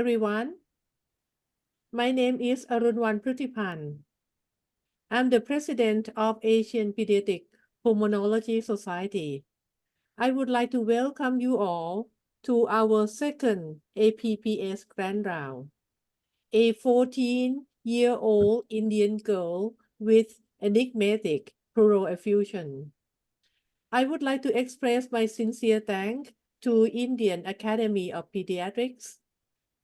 everyone. My name is Arunwan Prutipan. I'm the president of Asian Pediatric Pulmonology Society. I would like to welcome you all to our second APPS Grand Round. A 14-year-old Indian girl with enigmatic pleural effusion. I would like to express my sincere thanks to Indian Academy of Pediatrics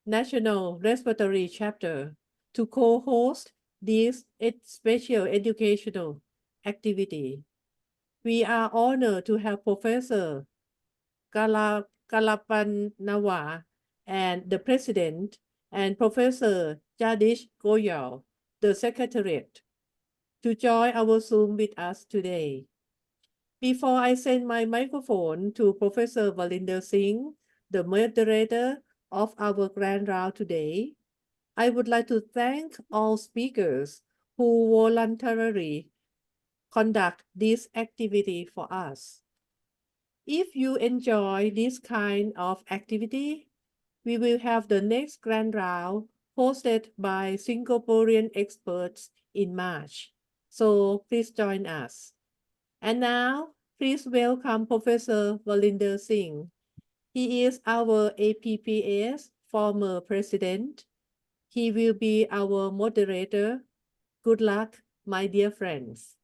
National Respiratory Chapter to co-host this special educational activity. We are honored to have Professor Kalapanawa and the President and Professor Jadish Goyal, the Secretariat, to join our Zoom with us today. Before I send my microphone to Professor Valinder Singh, the moderator of our grand round today, I would like to thank all speakers who voluntarily conduct this activity for us. If you enjoy this kind of activity, we will have the next grand round hosted by Singaporean experts in March. So please join us. And now, please welcome Professor Valinder Singh. He is our APPS former president. He will be our moderator. Good luck, my dear friends.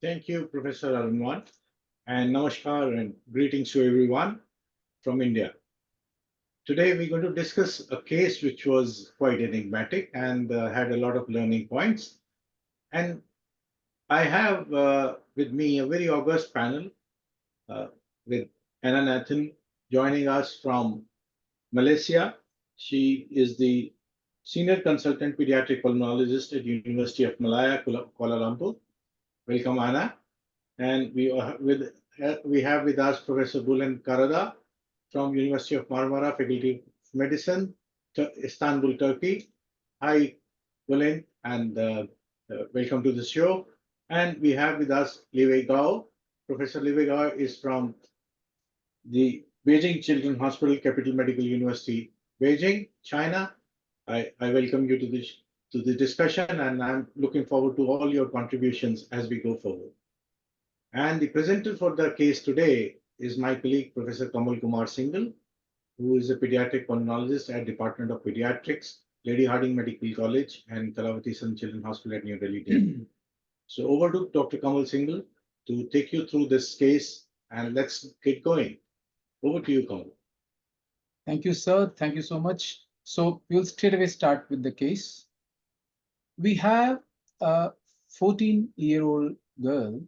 Thank you, Professor Arunwan, and namaskar and greetings to everyone from India. Today we're going to discuss a case which was quite enigmatic and had a lot of learning points. And I have with me a very august panel with Anna Nathan joining us from Malaysia. She is the Senior Consultant Pediatric Pulmonologist at University of Malaya, Kuala Lumpur. Welcome, Anna. And we have with us Professor Bulen Karada from University of Marmara, Faculty of Medicine, Istanbul, Turkey. Hi, Bulen, and welcome to the show. And we have with us Li Wei Gao. Professor Li Wei Gao is from the Beijing Children's Hospital, Capital Medical University, Beijing, China. I welcome you to the discussion, and I'm looking forward to all your contributions as we go forward. And the presenter for the case today is my colleague, Professor Kamal Kumar Singhal, who is a pediatric pulmonologist at Department of Pediatrics, Lady Hardinge Medical College, and Kalavati Sun Children's Hospital at New Delhi, Delhi. So over to Dr. Kamal Singhal to take you through this case, and let's get going. Over to you, Kamal. Thank you, sir. Thank you so much. So we'll straight away start with the case. We have a 14-year-old girl,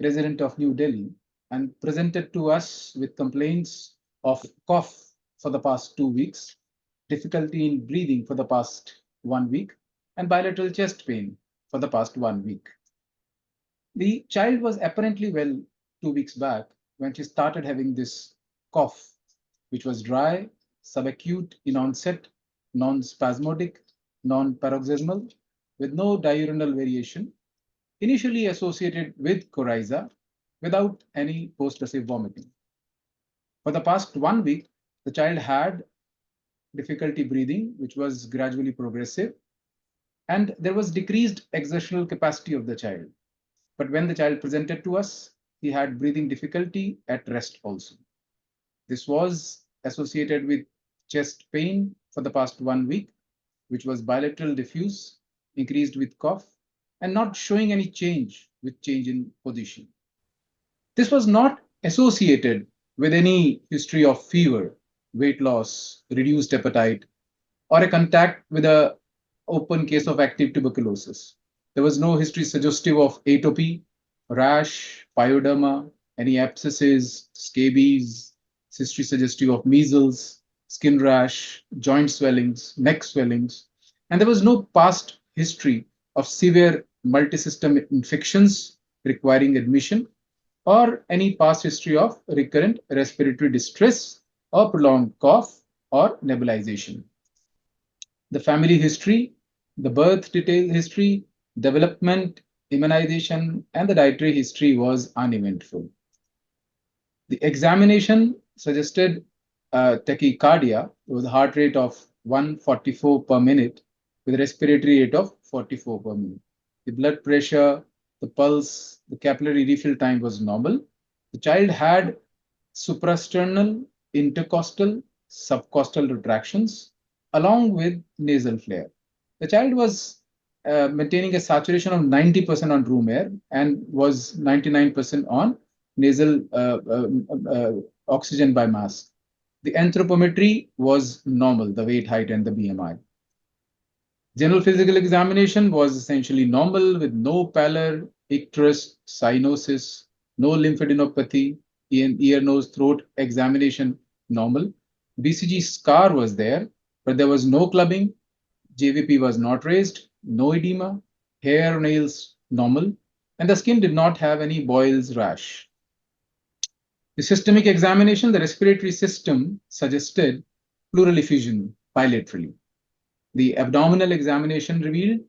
resident of New Delhi, and presented to us with complaints of cough for the past 2 weeks, difficulty in breathing for the past 1 week, and bilateral chest pain for the past 1 week. The child was apparently well 2 weeks back when she started having this cough, which was dry, subacute in onset, non-spasmodic, non-paroxysmal, with no diurnal variation, initially associated with coryza, without any post-recessive vomiting. For the past 1 week, the child had difficulty breathing, which was gradually progressive, and there was decreased exertional capacity of the child. But when the child presented to us, he had breathing difficulty at rest also. This was associated with chest pain for the past 1 week, which was bilateral diffuse, increased with cough, and not showing any change with change in position. This was not associated with any history of fever, weight loss, reduced appetite, or a contact with an open case of active tuberculosis. There was no history suggestive of atopy, rash, pyoderma, any abscesses, scabies, history suggestive of measles, skin rash, joint swellings, neck swellings, and there was no past history of severe multisystem infections requiring admission or any past history of recurrent respiratory distress or prolonged cough or nebulization. The family history, the birth detail history, development, immunization, and the dietary history was uneventful. The examination suggested tachycardia with a heart rate of 144 per minute with a respiratory rate of 44 per minute. The blood pressure, the pulse, the capillary refill time was normal. The child had suprasternal, intercostal, subcostal retractions along with nasal flare. The child was maintaining a saturation of 90% on room air and was 99% on nasal oxygen by mask. The anthropometry was normal, the weight, height, and the BMI. General physical examination was essentially normal with no pallor, icterus, cyanosis, no lymphadenopathy, ear, nose, throat examination normal. BCG scar was there, but there was no clubbing. JVP was not raised, no edema, hair, nails normal, and the skin did not have any boils, rash. The systemic examination, the respiratory system suggested pleural effusion bilaterally. The abdominal examination revealed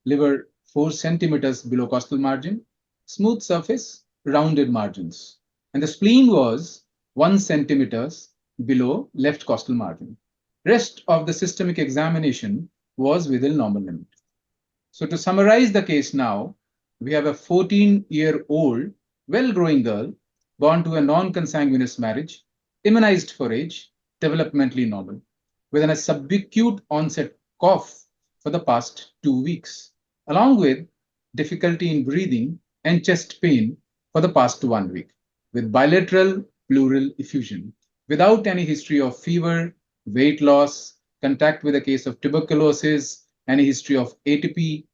liver 4 centimeters below costal margin, smooth surface, rounded margins. And the spleen was 1 centimeters below left costal margin. Rest of the systemic examination was within normal limit. So to summarize the case now, we have a 14-year-old, well-growing girl born to a non-consanguineous marriage, immunized for age, developmentally normal, with a subacute onset cough for the past 2 weeks, along with difficulty in breathing and chest pain for the past 1 week, with bilateral pleural effusion, without any history of fever, weight loss, contact with a case of tuberculosis, any history of ATP,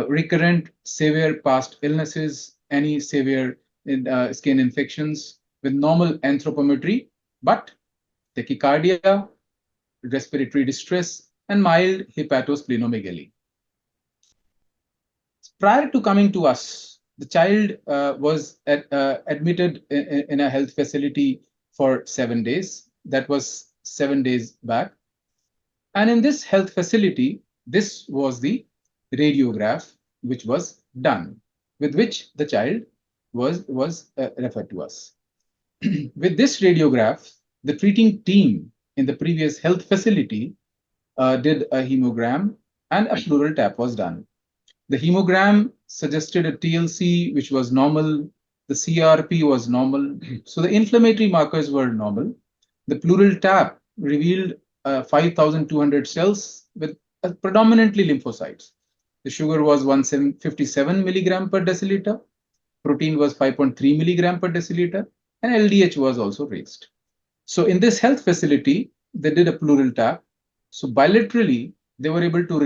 recurrent severe past illnesses, any severe skin infections, with normal anthropometry, but tachycardia, respiratory distress, and mild hepatosplenomegaly. Prior to coming to us, the child was admitted in a health facility for 7 days. That was 7 days back. And in this health facility, this was the radiograph which was done, with which the child was referred to us. With this radiograph, the treating team in the previous health facility did a hemogram and a pleural tap was done. The hemogram suggested a TLC which was normal. The CRP was normal. So the inflammatory markers were normal. The pleural tap revealed 5,200 cells with predominantly lymphocytes. The sugar was 157 milligram per deciliter. Protein was 5.3 milligram per deciliter. And LDH was also raised. So in this health facility, they did a pleural tap. So bilaterally, they were able to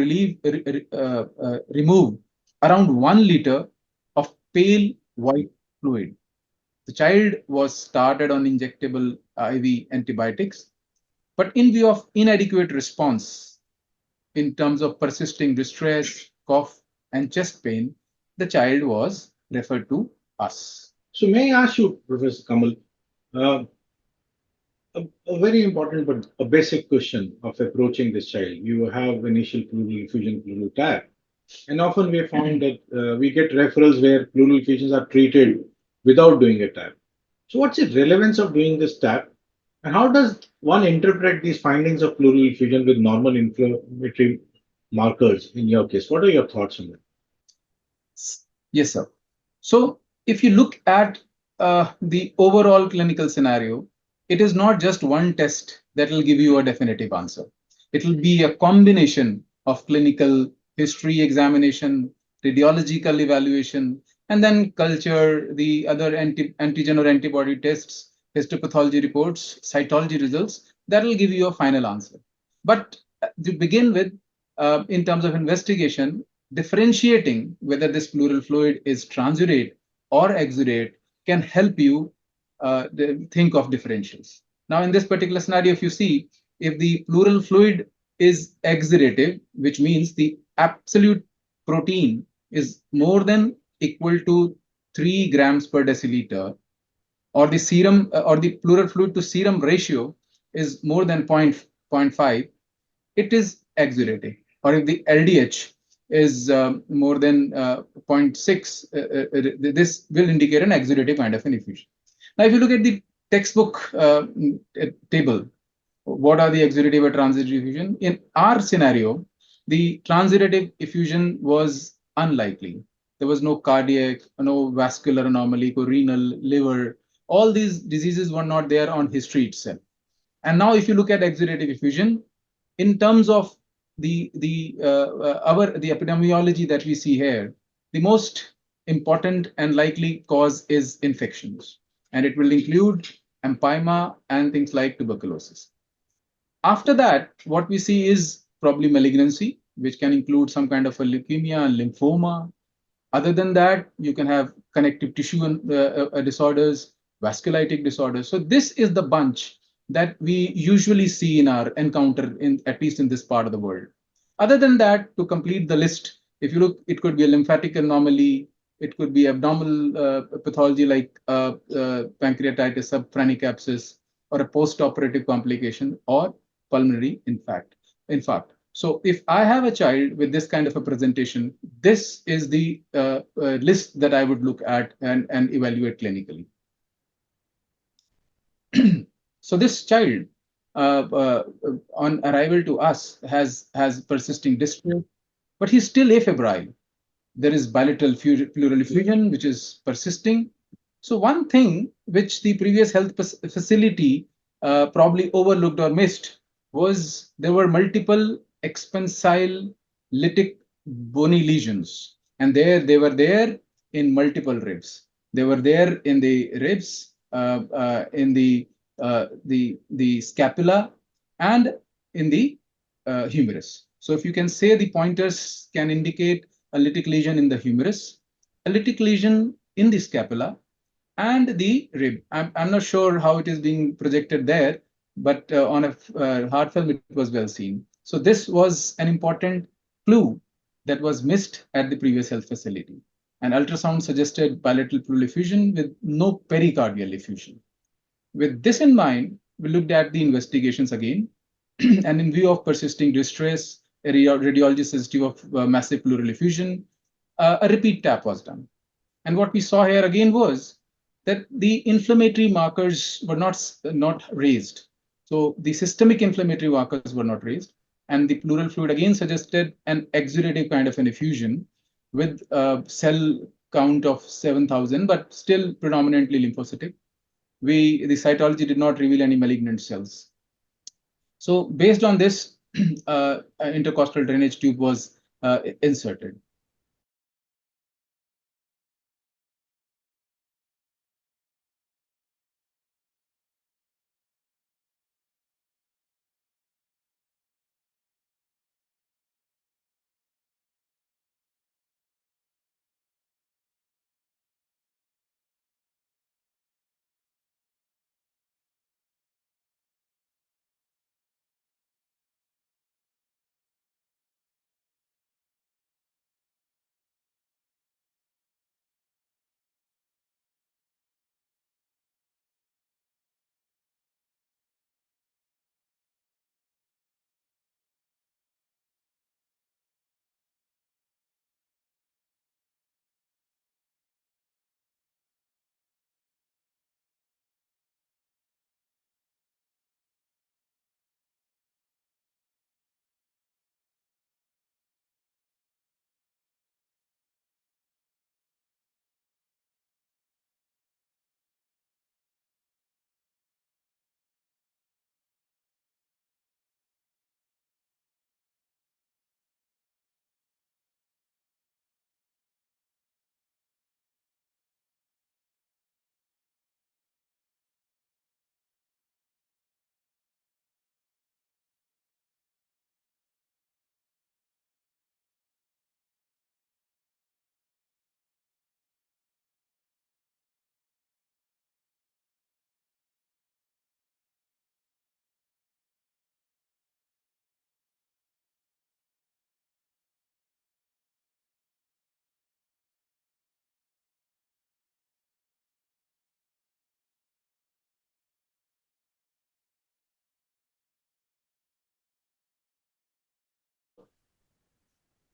remove around 1 liter of pale white fluid. The child was started on injectable IV antibiotics, but in view of inadequate response in terms of persisting distress, cough, and chest pain, the child was referred to us. So may I ask you, Professor Kamal, uh, a very important but a basic question of approaching this child. You have initial pleural effusion, pleural tap, and often we have found that we get referrals where pleural effusions are treated without doing a tap. So what's the relevance of doing this tap, and how does one interpret these findings of pleural effusion with normal inflammatory markers in your case? What are your thoughts on that? Yes, sir. So if you look at the overall clinical scenario, it is not just one test that will give you a definitive answer. It will be a combination of clinical history examination, radiological evaluation, and then culture, the other antigen or antibody tests, histopathology reports, cytology results, that will give you a final answer. But to begin with, in terms of investigation, differentiating whether this pleural fluid is transurate or exudate can help you think of differentials. Now, in this particular scenario, if you see, if the pleural fluid is exudative, which means the absolute protein is more than equal to 3 grams per deciliter, or the serum or the pleural fluid to serum ratio is more than 0.5, it is exudative. Or if the LDH is more than 0.6, this will indicate an exudative kind of an effusion. Now, if you look at the textbook table, What are the exudative or transitive effusion? In our scenario, the transitive effusion was unlikely. There was no cardiac, no vascular anomaly, renal, liver. All these diseases were not there on history itself. And now, if you look at exudative effusion, in terms of the epidemiology that we see here, the most important and likely cause is infections, and it will include empyema and things like tuberculosis. After that, what we see is probably malignancy, which can include some kind of a leukemia and lymphoma. Other than that, you can have connective tissue disorders, vasculitic disorders. So this is the bunch that we usually see in our encounter, in at least in this part of the world. Other than that, to complete the list, if you look, it could be a lymphatic anomaly, it could be abdominal pathology like pancreatitis, subphrenic abscess, or a post-operative complication, or pulmonary infarct. So if I have a child with this kind of a presentation, this is the list that I would look at and evaluate clinically. So this child, on arrival to us, has persisting distress, but he's still afebrile. There is bilateral pleural effusion, which is persisting. So one thing which the previous health facility probably overlooked or missed was there were multiple expansile lytic bony lesions, and they were there in multiple ribs. They were there in the ribs, in the scapula, and in the humerus. So if you can say, the pointers can indicate a lytic lesion in the humerus, a lytic lesion in the scapula, and the rib. I'm not sure how it is being projected there, but on a heart film, it was well seen. So this was an important clue that was missed at the previous health facility. And ultrasound suggested bilateral pleural effusion with no pericardial effusion. With this in mind, we looked at the investigations again, and in view of persisting distress, a radiology suggestive of massive pleural effusion, a repeat tap was done. And what we saw here again was that the inflammatory markers were not raised. So the systemic inflammatory markers were not raised, and the pleural fluid again suggested an exudative kind of an effusion with a cell count of 7,000, but still predominantly lymphocytic. The cytology did not reveal any malignant cells. So based on this, intercostal drainage tube was inserted.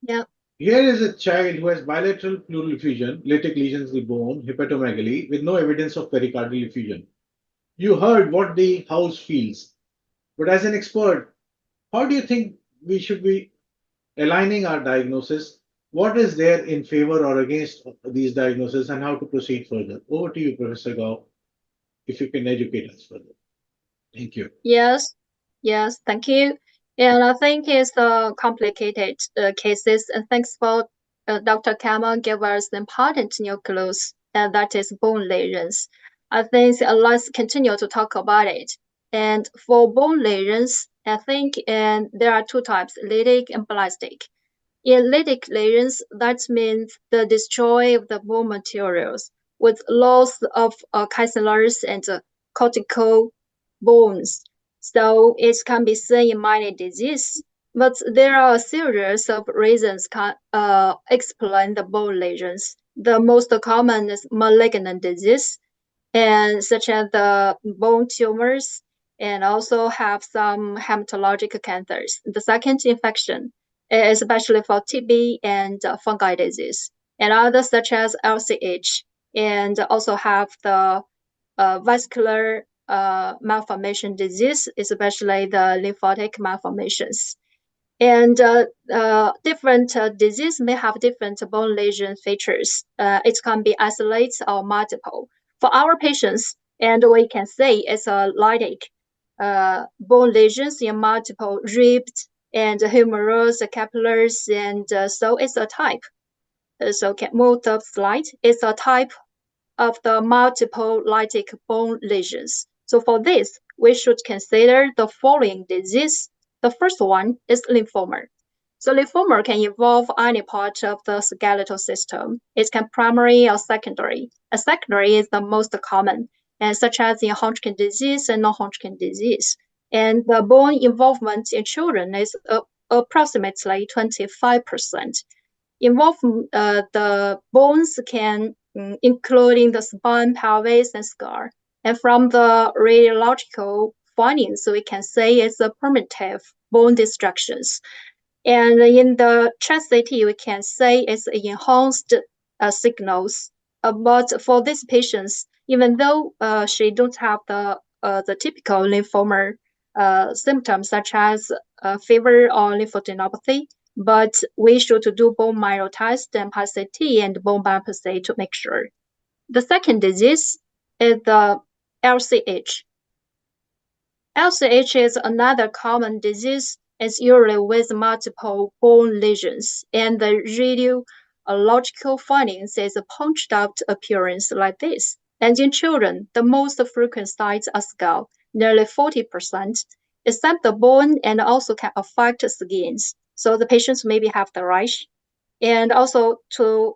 Yeah. Here is a child who has bilateral pleural effusion, lytic lesions in the bone, hepatomegaly, with no evidence of pericardial effusion. You heard what the house feels. But as an expert, how do you think we should be aligning our diagnosis? What is there in favor or against these diagnoses and how to proceed further? Over to you, Professor Gao, if you can educate us further. Thank you. Yes, yes, thank you. And I think it's complicated cases. And thanks for Dr. Kamal gave us the important new clues, and that is bone lesions. I think let's continue to talk about it. And for bone lesions, I think there are two types, lytic and ballistic. In lytic lesions, that means the destroy of the bone materials with loss of cancellars and cortical bones. So it can be seen in many diseases, but there are a series of reasons can explain the bone lesions. The most common is malignant disease, and such as the bone tumors, and also have some hematologic cancers. The second, infection, especially for TB and fungi disease, and others such as LCH, and also have the vascular malformation disease, especially the lymphatic malformations. And different disease may have different bone lesion features. It can be isolated or multiple. For our patients, and we can say it's a lytic bone lesions in multiple ribbed and humerus, capillaries, and so it's a type. So can move the slide. It's a type of the multiple lytic bone lesions. So for this, we should consider the following disease. The first one is lymphoma. So lymphoma can involve any part of the skeletal system. It can primary or secondary. A secondary is the most common, and such as in Hodgkin disease and non-Hodgkin disease. And the bone involvement in children is approximately 25%. Involve the bones can including the spine, pelvis, and skull. And from the radiological findings, we can say it's a primitive bone destructions. And in the chest CT, we can say it's enhanced signals. But for these patients, even though she don't have the typical lymphoma symptoms such as fever or lymphadenopathy, but we should do bone marrow test and PET-CT and bone biopsy to make sure. The second disease is the LCH. LCH is another common disease. It's usually with multiple bone lesions, and the radiological findings is a punched out appearance like this. And in children, the most frequent sites are skull, nearly 40%, except the bone, and also can affect skins. So the patients maybe have the rash, and also to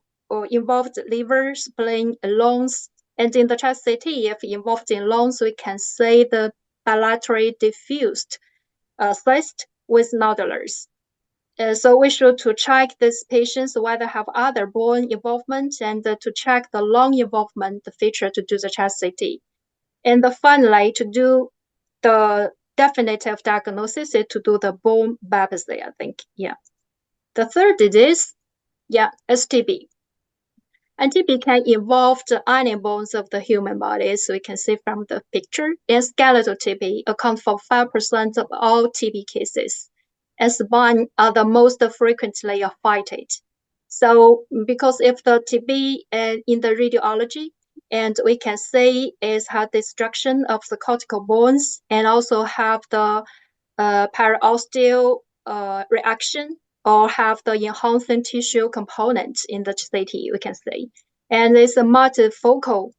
involve the liver, spleen, lungs, and in the chest CT, if involved in lungs, we can say the bilaterally diffused cyst with nodulars. So we should to check these patients whether have other bone involvement and to check the lung involvement feature to do the chest CT. And finally, to do the definitive diagnosis is to do the bone biopsy, I think. Yeah. The third disease, is TB. And TB can involve the any bones of the human body, so we can see from the picture. And skeletal TB account for 5% of all TB cases. And spine are the most frequently affected. So because if the TB in the radiology, and we can say is have destruction of the cortical bones and also have the periosteal reaction or have the enhancing tissue component in the CT, we can say. And it's a multifocal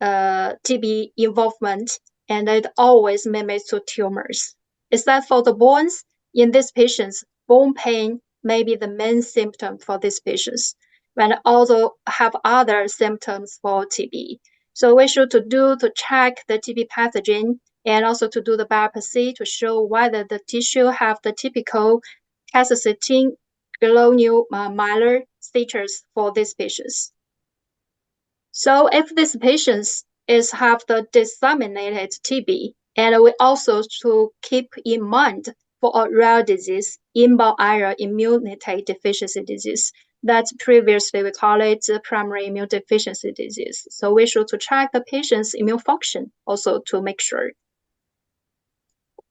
TB involvement, and it always mimics to tumors. Except for the bones, in these patients, bone pain may be the main symptom for these patients, and also have other symptoms for TB. So we should to check the TB pathogen and also to do the biopsy to show whether the tissue have the typical calcitonin glomerulus features for these patients. So if these patients have the disseminated TB, and we also to keep in mind for a rare disease, inborn iron immunity deficiency disease, that previously we call it primary immune deficiency disease. So we should to check the patient's immune function also to make sure.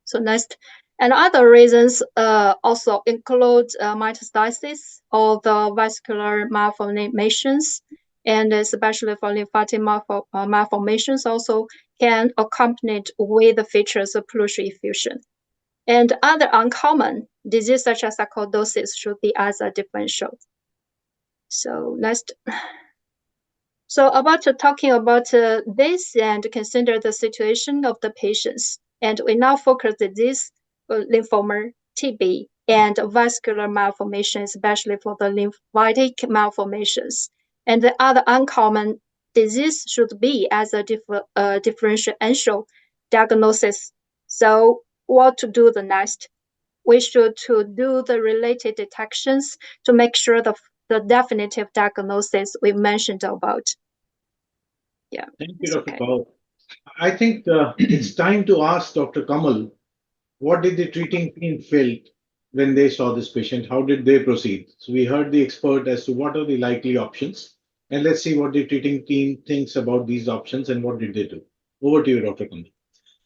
So next, and other reasons also include metastasis or the vascular malformations, and especially for lymphatic malformations also can accompany with the features of pleural effusion. And other uncommon diseases such as sarcoidosis should be as a differential. So next. So about talking about this and consider the situation of the patients. And we now focus on this lymphoma, TB, and vascular malformation, especially for the lymphatic malformations. And the other uncommon disease should be as a differential diagnosis. So what to do the next? We should to do the related detections to make sure the definitive diagnosis we mentioned about. Yeah. Thank you, Dr. Paul. I think it's time to ask Dr. Kamal, what did the treating team felt when they saw this patient? How did they proceed? So we heard the expert as to what are the likely options, and let's see what the treating team thinks about these options and what did they do. Over to you, Dr. Kamal.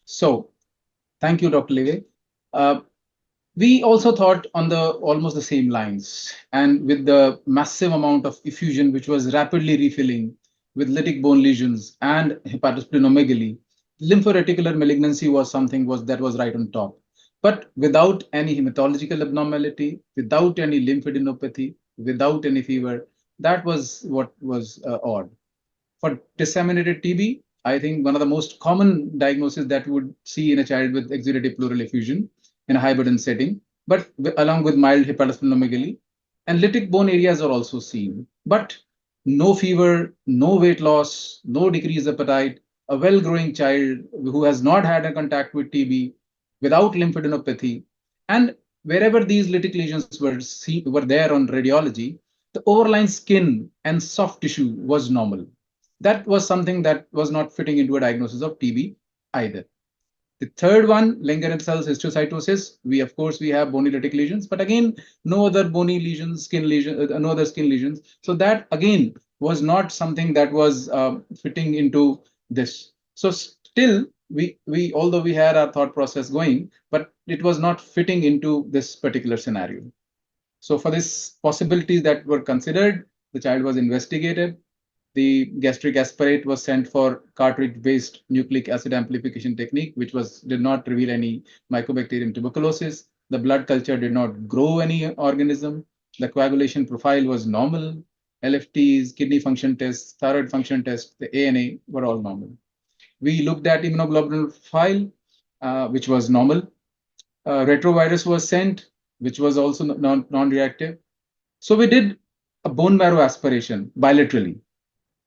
So, thank you, Dr. Leve. We also thought on the almost the same lines, and with the massive amount of effusion which was rapidly refilling with lytic bone lesions and hepatosplenomegaly, lymphoreticular malignancy was something that was right on top. But without any hematological abnormality, without any lymphadenopathy, without any fever, that was what was odd. For disseminated TB, I think one of the most common diagnoses that we would see in a child with exudative pleural effusion in a high burden setting, but along with mild hepatosplenomegaly, and lytic bone areas are also seen, but no fever, no weight loss, no decreased appetite, a well-growing child who has not had a contact with TB, without lymphadenopathy, and wherever these lytic lesions were there on radiology, the overlying skin and soft tissue was normal. That was something that was not fitting into a diagnosis of TB either. The third one, Langerhans cell histiocytosis. We have bony lytic lesions, but again, no other bony lesions, no other skin lesions. So that again was not something that was fitting into this. So still, we although we had our thought process going, but it was not fitting into this particular scenario. So for this possibilities that were considered, the child was investigated. The gastric aspirate was sent for cartridge-based nucleic acid amplification technique, which did not reveal any mycobacterium tuberculosis. The blood culture did not grow any organism. The coagulation profile was normal. LFTs, kidney function tests, thyroid function tests, the ANA were all normal. We looked at immunoglobulin profile, which was normal. Retrovirus was sent, which was also non-reactive. So we did a bone marrow aspiration bilaterally,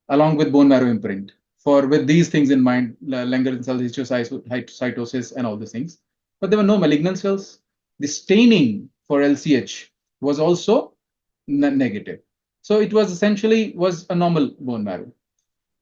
along with bone marrow imprint, with these things in mind, Langerhans cell histiocytosis and all these things. But there were no malignant cells. The staining for LCH was also negative. So it was essentially a normal bone marrow.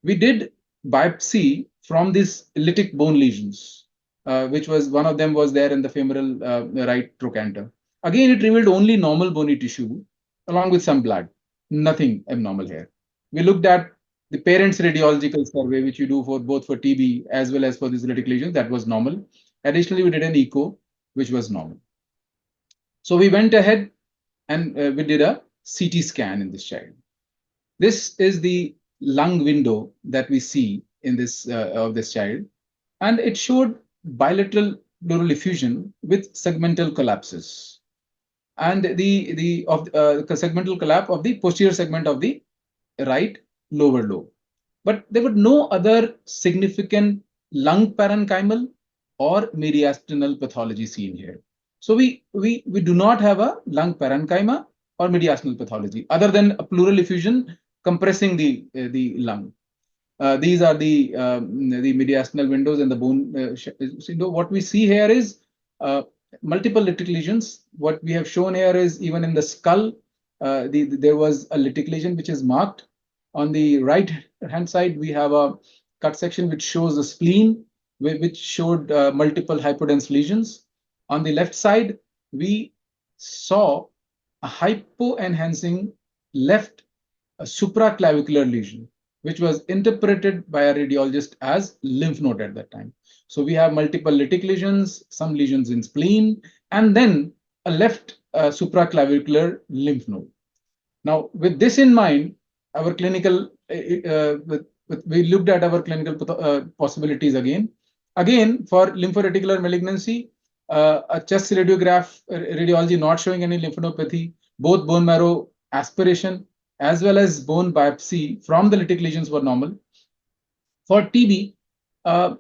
We did biopsy from these lytic bone lesions, which was one of them was there in the femoral right trochanter. Again, it revealed only normal bony tissue along with some blood, nothing abnormal here. We looked at the parents' radiological survey, which you do both for TB as well as for these lytic lesions, that was normal. Additionally, we did an echo, which was normal. So we went ahead and we did a CT scan in this child. This is the lung window that we see in this of this child, and it showed bilateral pleural effusion with segmental collapses, and the segmental collapse of the posterior segment of the right lower lobe. But there were no other significant lung parenchymal or mediastinal pathology seen here. So we do not have a lung parenchyma or mediastinal pathology other than a pleural effusion compressing the lung. These are the mediastinal windows and the bone. So what we see here is multiple lytic lesions. What we have shown here is even in the skull, there was a lytic lesion which is marked. On the right hand side, we have a cut section which shows the spleen, which showed multiple hypodense lesions. On the left side, we saw a hypoenhancing left supraclavicular lesion, which was interpreted by a radiologist as lymph node at that time. So we have multiple lytic lesions, some lesions in spleen, and then a left supraclavicular lymph node. Now, with this in mind, our clinical, we looked at our clinical possibilities again. Again, for lymphoreticular malignancy, a chest radiograph, radiology not showing any lymphadenopathy, both bone marrow aspiration as well as bone biopsy from the lytic lesions were normal. For TB,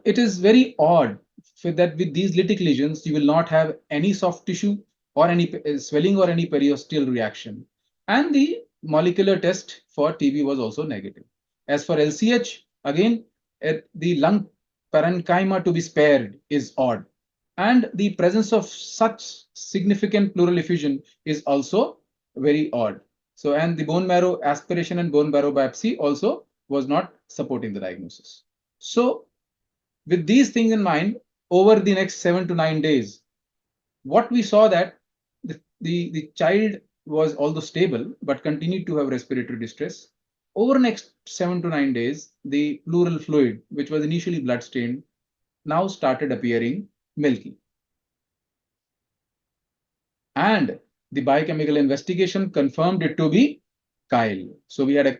it is very odd that with these lytic lesions, you will not have any soft tissue or any swelling or any periosteal reaction. And the molecular test for TB was also negative. As for LCH, again, the lung parenchyma to be spared is odd. And the presence of such significant pleural effusion is also very odd. So, and the bone marrow aspiration and bone marrow biopsy also was not supporting the diagnosis. So, with these things in mind, over the next 7 to 9 days, what we saw that the child was although stable, but continued to have respiratory distress. Over next 7 to 9 days, the pleural fluid, which was initially blood-stained, now started appearing milky. And the biochemical investigation confirmed it to be chyle. So we had a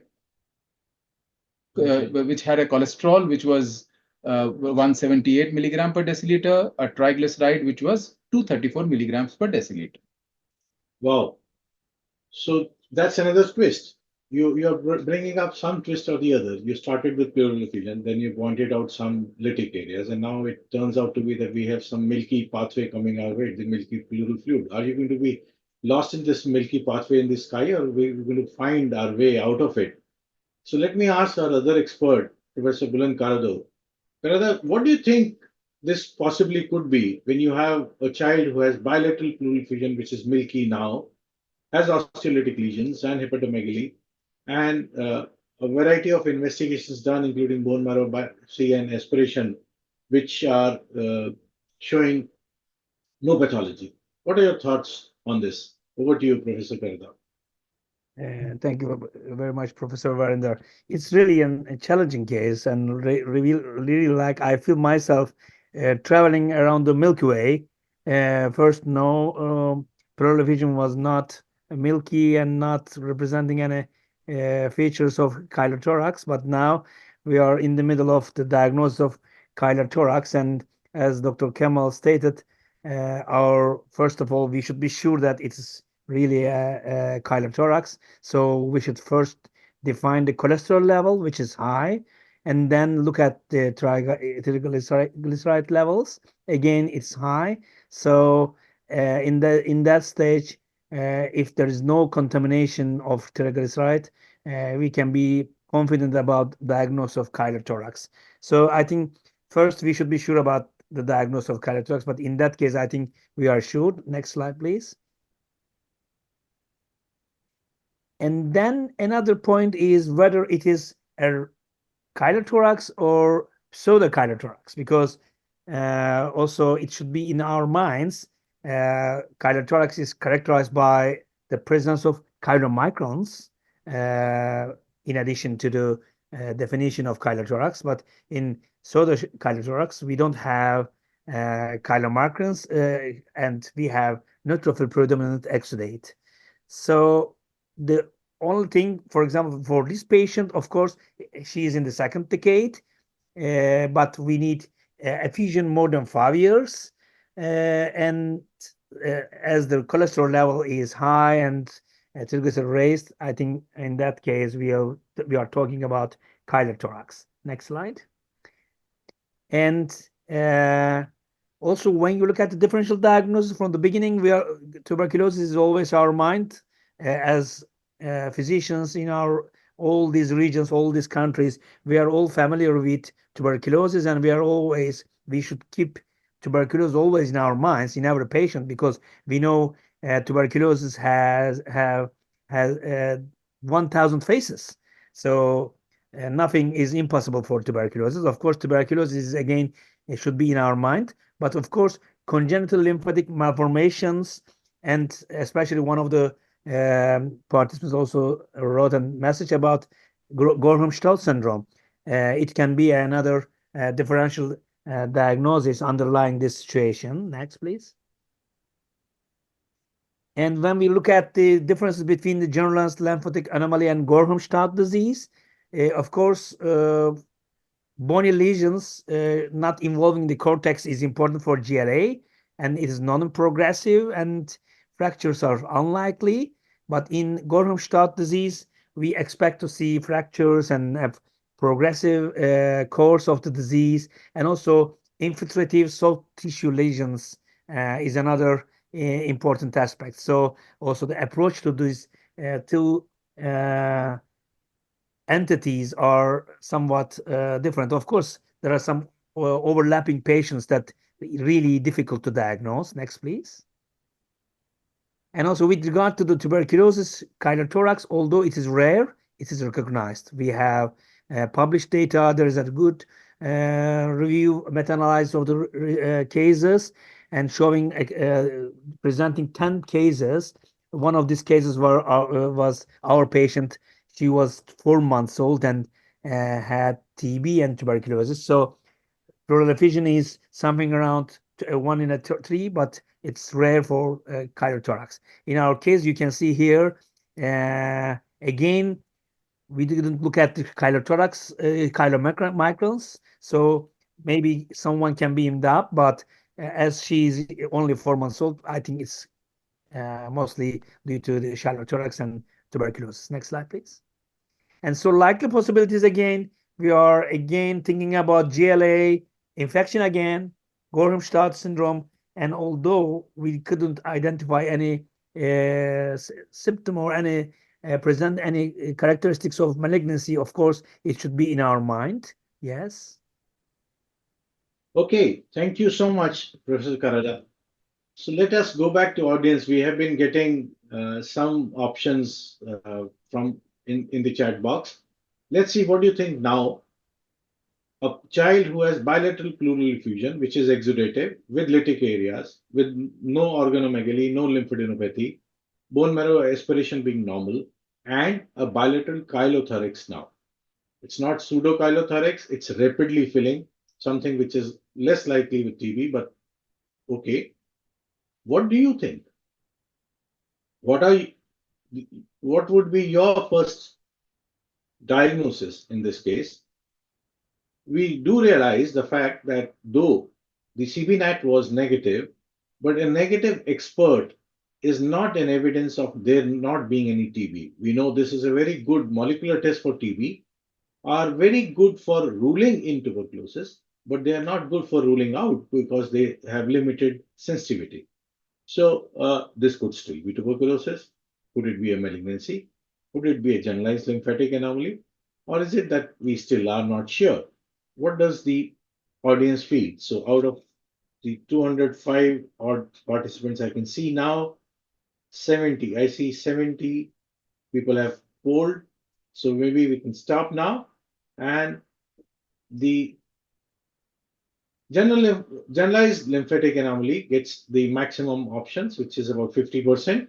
which had a cholesterol which was 178 milligram per deciliter, a triglyceride which was 234 milligrams per deciliter. Wow. So that's another twist. You're bringing up some twist or the other. You started with pleural effusion, then you pointed out some lytic areas, and now it turns out to be that we have some milky pathway coming our way, the milky pleural fluid. Are you going to be lost in this milky pathway in the sky, or we're going to find our way out of it? So let me ask our other expert, Professor Bulan Karado. Karada, what do you think this possibly could be when you have a child who has bilateral pleural effusion, which is milky now, has osteolytic lesions and hepatomegaly, and a variety of investigations done, including bone marrow biopsy and aspiration, which are showing no pathology. What are your thoughts on this? Over to you, Professor Karada. Thank you very much, Professor Varinder. It's really a challenging case, and really like I feel myself traveling around the Milky Way. First, no, pleural effusion was not milky and not representing any features of chylothorax, but now we are in the middle of the diagnosis of chylothorax, and as Dr. Kemal stated, first of all, we should be sure that it's really a chylothorax. So we should first define the cholesterol level, which is high, and then look at the triglyceride levels. Again, it's high. So in that stage, if there is no contamination of triglyceride, we can be confident about diagnosis of chylothorax. So I think first we should be sure about the diagnosis of chylothorax, but in that case, I think we are sure. Next slide, please. And then another point is whether it is a chylothorax or pseudochylothorax, because also it should be in our minds. Chylothorax is characterized by the presence of chylomicrons, in addition to the definition of chylothorax. But in pseudochylothorax, we don't have chylomicrons, and we have neutrophil predominant exudate. So the only thing, for example, for this patient, of course, she is in the second decade, but we need effusion more than 5 years. And as the cholesterol level is high and triglyceride raised, I think in that case, we are talking about chylothorax. Next slide. And also, when you look at the differential diagnosis from the beginning, tuberculosis is always our mind. As physicians in all these regions, all these countries, we are all familiar with tuberculosis, and we should keep tuberculosis always in our minds, in every patient, because we know tuberculosis has 1,000 faces. So nothing is impossible for tuberculosis. Of course, tuberculosis again, it should be in our mind, but of course, congenital lymphatic malformations, and especially one of the participants also wrote a message about Gorham-Stahl syndrome. It can be another differential diagnosis underlying this situation. Next, please. And when we look at the differences between the generalized lymphatic anomaly and Gorhamstadt disease, of course, bony lesions not involving the cortex is important for GLA, and it is non-progressive and fractures are unlikely. But in Gorhamstadt disease, we expect to see fractures and have progressive course of the disease, and also infiltrative soft tissue lesions is another important aspect. So also the approach to these two entities are somewhat different. Of course, there are some overlapping patients that really difficult to diagnose. Next, please. And also with regard to the tuberculosis chylothorax, although it is rare, it is recognized. We have published data. There is a good review, meta-analysis of the cases and showing presenting 10 cases. One of these cases was our patient. She was 4 months old and had TB and tuberculosis. So pleural effusion is something around 1 in 3, but it's rare for chylothorax. In our case, you can see here, again, we didn't look at the chylothorax, chylomicrons, so maybe someone can be in that, but as she's only 4 months old, I think it's mostly due to the chylothorax and tuberculosis. Next slide, please. And so likely possibilities again, we are again thinking about GLA, infection again, Gorhamstadt syndrome, and although we couldn't identify any symptom or any present any characteristics of malignancy, of course, it should be in our mind. Yes. Okay, thank you so much, Professor Karada. So let us go back to audience. We have been getting some options from in the chat box. Let's see, what do you think now? A child who has bilateral pleural effusion, which is exudative, with lytic areas, with no organomegaly, no lymphadenopathy, bone marrow aspiration being normal, and a bilateral chylothorax now. It's not pseudochylothorax, it's rapidly filling, something which is less likely with TB, but okay. What do you think? What would be your first diagnosis in this case? We do realize the fact that though the CBNAT was negative, but a negative expert is not an evidence of there not being any TB. We know this is a very good molecular test for TB, are very good for ruling in tuberculosis, but they are not good for ruling out because they have limited sensitivity. So this could still be tuberculosis. Could it be a malignancy? Could it be a generalized lymphatic anomaly? Or is it that we still are not sure? What does the audience feel? So out of the 205 odd participants I can see now, 70, I see 70 people have polled. So maybe we can stop now. And the generalized lymphatic anomaly gets the maximum options, which is about 50%.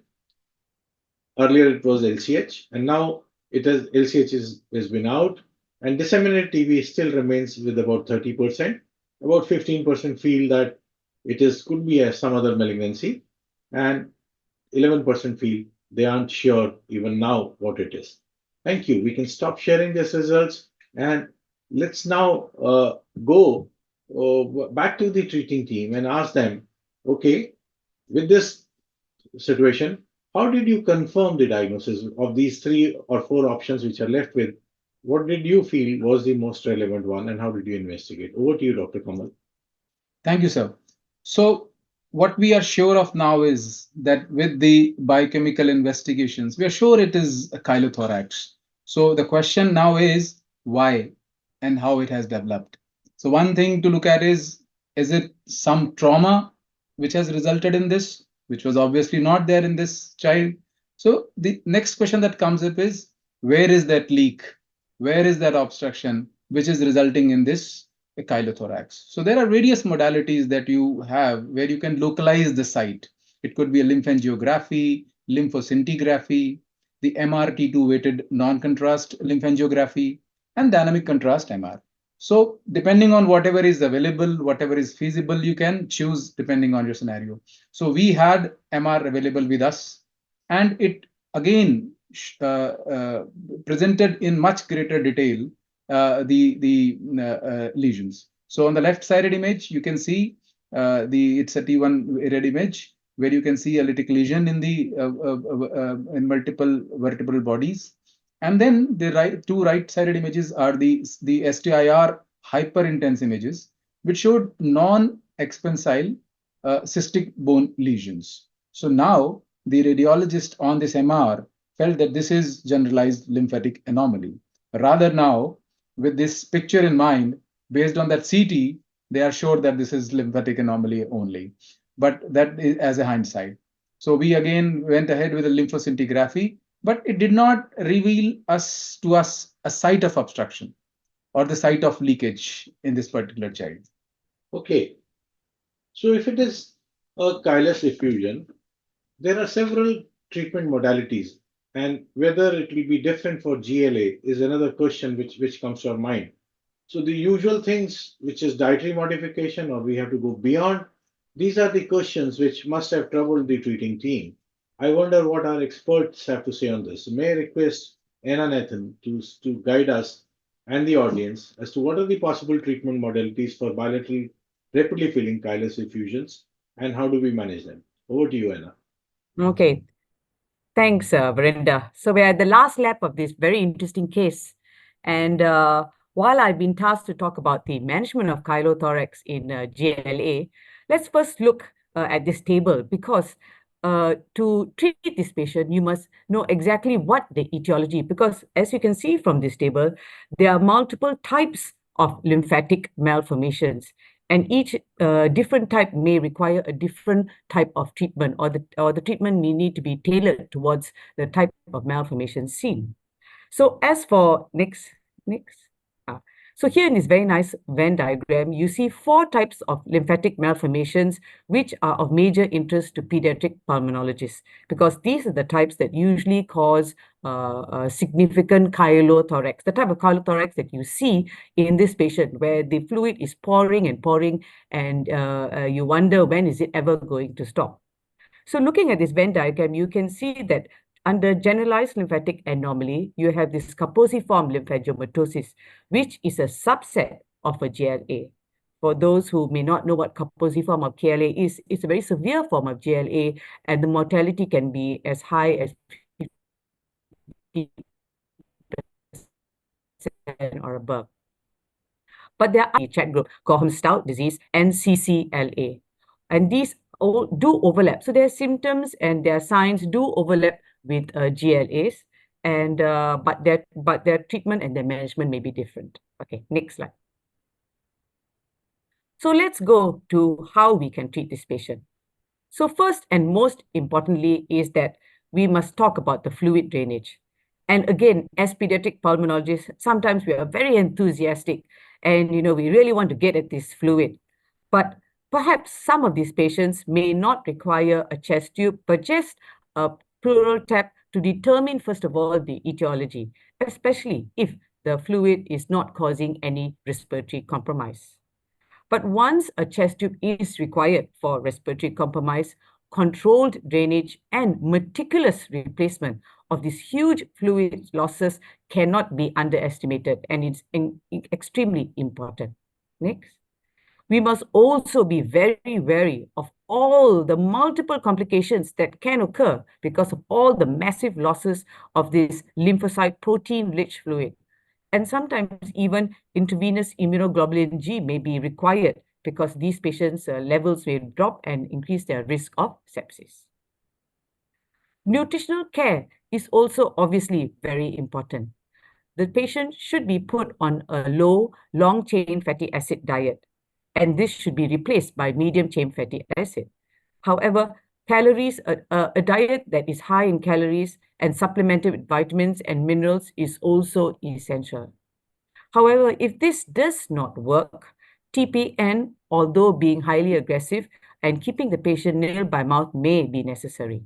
Earlier it was LCH, and now LCH has been out, and disseminated TB still remains with about 30%. About 15% feel that could be some other malignancy, and 11% feel they aren't sure even now what it is. Thank you. We can stop sharing these results, and let's now go back to the treating team and ask them, okay, with this situation, how did you confirm the diagnosis of these 3 or 4 options which are left with? What did you feel was the most relevant one, and how did you investigate? Over to you, Dr. Kamal. Thank you, sir. So what we are sure of now is that with the biochemical investigations, we are sure it is a chylothorax. So the question now is why and how it has developed. So one thing to look at is it some trauma which has resulted in this, which was obviously not there in this child? So the next question that comes up is, where is that leak? Where is that obstruction which is resulting in this chylothorax? So there are various modalities that you have where you can localize the site. It could be a lymphangiography, lymphoscintigraphy, the MRT2 weighted non-contrast lymphangiography, and dynamic contrast MR. So depending on whatever is available, whatever is feasible, you can choose depending on your scenario. So we had MR available with us, and it again presented in much greater detail the lesions. So on the left-sided image, you can see it's a T1 red image where you can see a lytic lesion in the in multiple vertebral bodies. And then the two right-sided images are the STIR hyperintense images, which showed non-expansile cystic bone lesions. So now the radiologist on this MR felt that this is generalized lymphatic anomaly. Rather now, with this picture in mind, based on that CT, they are sure that this is lymphatic anomaly only. But that is as a hindsight. So we again went ahead with a lymphoscintigraphy, but it did not reveal to us a site of obstruction or the site of leakage in this particular child. Okay. So if it is a chylous effusion, there are several treatment modalities, and whether it will be different for GLA is another question which comes to our mind. So the usual things, which is dietary modification, or we have to go beyond, these are the questions which must have troubled the treating team. I wonder what our experts have to say on this. May I request Anna Nathan to guide us and the audience as to what are the possible treatment modalities for bilateral rapidly filling chylous effusions and how do we manage them? Over to you, Anna. Okay, thanks, Verinda. So we're at the last lap of this very interesting case. And while I've been tasked to talk about the management of chylothorax in GLA, let's first look at this table, because to treat this patient, you must know exactly what the etiology, because as you can see from this table, there are multiple types of lymphatic malformations. And each different type may require a different type of treatment, or the treatment may need to be tailored towards the type of malformation seen. So as for next. So here in this very nice Venn diagram, you see 4 types of lymphatic malformations which are of major interest to pediatric pulmonologists, because these are the types that usually cause significant chylothorax, the type of chylothorax that you see in this patient where the fluid is pouring and pouring, and you wonder when is it ever going to stop. So looking at this Venn diagram, you can see that under generalized lymphatic anomaly, you have this Kaposiform lymphangiomatosis, which is a subset of a GLA. For those who may not know what Kaposiform or KLA is, it's a very severe form of GLA, and the mortality can be as high as 50% or above. But there are chat group, Cobham-Stout disease and CCLA. And these all do overlap. So their symptoms and their signs do overlap with GLAs, and but their treatment and their management may be different. Okay, next slide. So let's go to how we can treat this patient. So first and most importantly is that we must talk about the fluid drainage. And again, as pediatric pulmonologists, sometimes we are very enthusiastic and we really want to get at this fluid. But perhaps some of these patients may not require a chest tube, but just a pleural tap to determine, first of all, the etiology, especially if the fluid is not causing any respiratory compromise. But once a chest tube is required for respiratory compromise, controlled drainage and meticulous replacement of these huge fluid losses cannot be underestimated, and it's extremely important. Next. We must also be very wary of all the multiple complications that can occur because of all the massive losses of this lymphocyte protein-rich fluid. And sometimes even intravenous immunoglobulin G may be required because these patients' levels may drop and increase their risk of sepsis. Nutritional care is also obviously very important. The patient should be put on a low, long-chain fatty acid diet, and this should be replaced by medium-chain fatty acid. However, a diet that is high in calories and supplemented with vitamins and minerals is also essential. However, if this does not work, TPN, although being highly aggressive and keeping the patient nil by mouth, may be necessary.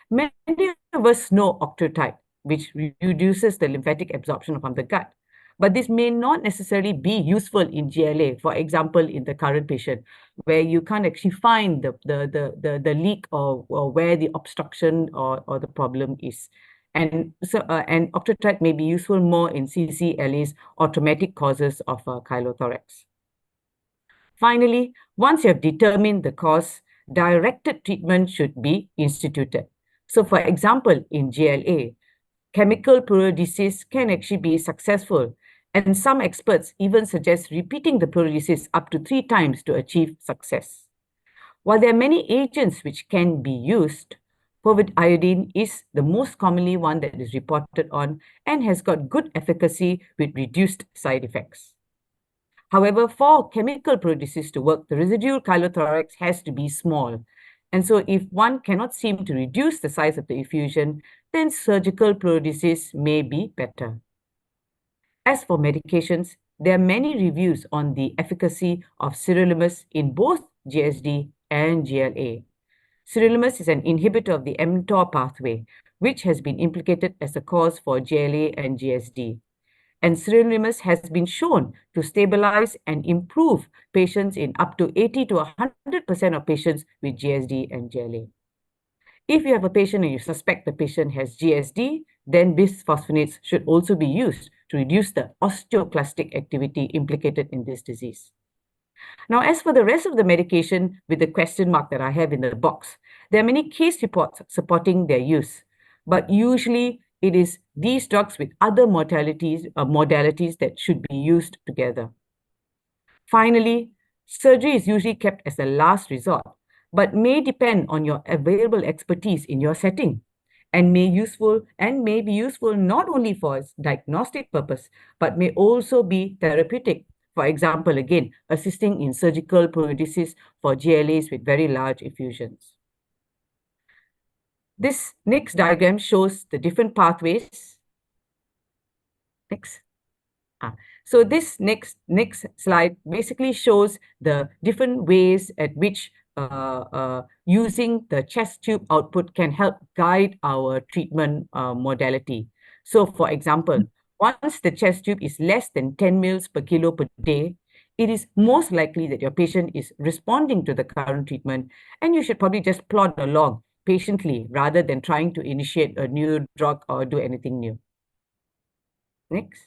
Many of us know octreotide, which reduces the lymphatic absorption from the gut. But this may not necessarily be useful in GLA, for example, in the current patient, where you can't actually find the leak or where the obstruction or the problem is. And so and octreotide may be useful more in CCLAs or traumatic causes of chylothorax. Finally, once you have determined the cause, directed treatment should be instituted. So for example, in GLA, chemical pleural disease can actually be successful, and some experts even suggest repeating the pleural disease up to 3 times to achieve success. While there are many agents which can be used, iodine is the most commonly one that is reported on and has got good efficacy with reduced side effects. However, for chemical pleural disease to work, the residual chylothorax has to be small. And so if one cannot seem to reduce the size of the effusion, then surgical pleural disease may be better. As for medications, there are many reviews on the efficacy of sirolimus in both GSD and GLA. Sirolimus is an inhibitor of the mTOR pathway, which has been implicated as a cause for GLA and GSD. And sirolimus has been shown to stabilize and improve patients in up to 80 to 100% of patients with GSD and GLA. If you have a patient and you suspect the patient has GSD, then bisphosphonates should also be used to reduce the osteoclastic activity implicated in this disease. Now, as for the rest of the medication with the question mark that I have in the box, there are many case reports supporting their use, but usually it is these drugs with other modalities that should be used together. Finally, surgery is usually kept as a last resort, but may depend on your available expertise in your setting and may be useful not only for its diagnostic purpose, but may also be therapeutic. For example, again, assisting in surgical pleural disease for GLAs with very large effusions. This next diagram shows the different pathways. Next. So this next slide basically shows the different ways at which using the chest tube output can help guide our treatment modality. So for example, once the chest tube is less than 10 mils per kilo per day, it is most likely that your patient is responding to the current treatment, and you should probably just plod along patiently rather than trying to initiate a new drug or do anything new. Next.